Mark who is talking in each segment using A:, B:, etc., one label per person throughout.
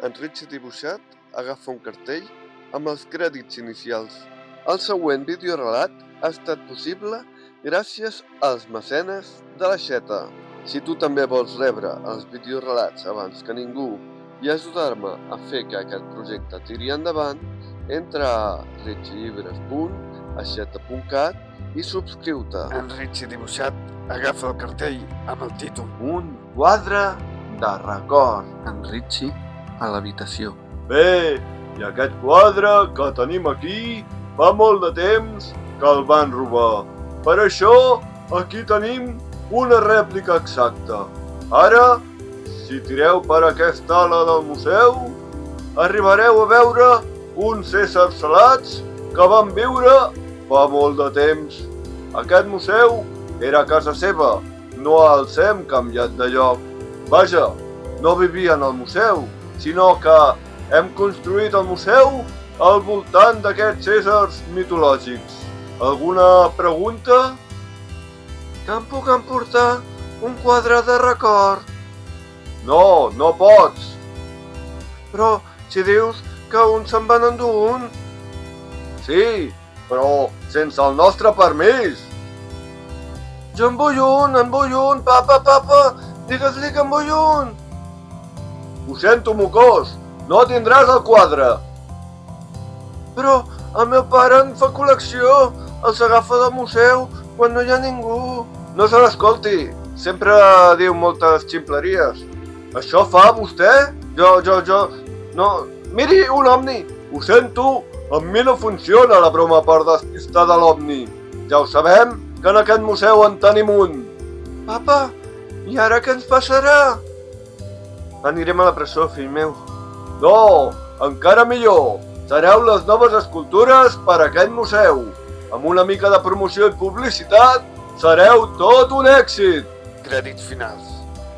A: en Richie Dibuixat agafa un cartell amb els crèdits inicials. El següent videorelat ha estat possible gràcies als mecenes de l'Aixeta. Si tu també vols rebre els videorelats abans que ningú i ajudar-me a fer que aquest projecte tiri endavant, entra a richillibres.aixeta.cat i subscriu-te.
B: En Richie Dibuixat agafa el cartell amb el títol
A: Un quadre de record. En Richie a l'habitació.
C: Bé, i aquest quadre que tenim aquí fa molt de temps que el van robar. Per això, aquí tenim una rèplica exacta. Ara, si tireu per aquesta ala del museu, arribareu a veure uns éssers salats que van viure fa molt de temps. Aquest museu era casa seva, no els hem canviat de lloc. Vaja, no vivien al museu, sinó que hem construït el museu al voltant d'aquests éssers mitològics. Alguna pregunta?
A: Que em puc emportar un quadre de record?
C: No, no pots.
A: Però si dius que un se'n van endur un...
C: Sí, però sense el nostre permís.
A: Jo en vull un, papa, digues-li que en vull un.
C: Ho sento, mocós, no tindràs el quadre.
A: Però el meu pare en fa col·lecció, els agafa del museu quan no hi ha ningú.
C: No se l'escolti, sempre diu moltes ximpleries. Això fa vostè? No, miri, un ovni. Ho sento, amb mi no funciona la broma per despistar de l'ovni. Ja ho sabem, que en aquest museu en tenim un.
A: Papa, i ara què ens passarà? Anirem a la presó, fill meu.
C: No, encara millor. Sereu les noves escultures per a aquest museu. Amb una mica de promoció i publicitat, sereu tot un èxit.
B: crèdits finals.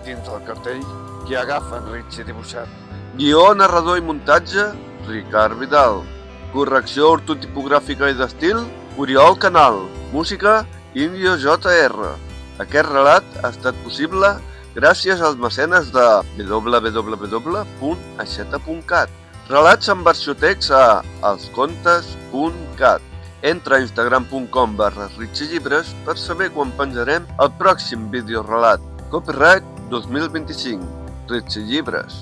B: Dins del cartell qui agafa en Richie Dibuixat.
A: Guió, narrador i muntatge, Ricard Vidal. Correcció ortotipogràfica i d'estil, Oriol Canal. Música, Indio JR. Aquest relat ha estat possible gràcies als mecenes de www.aixeta.cat. Relats en versió text a elscontes.cat. Entra a instagram.com/richillibres per saber quan penjarem el pròxim videorelat. Copyright 2025. Richie Llibres.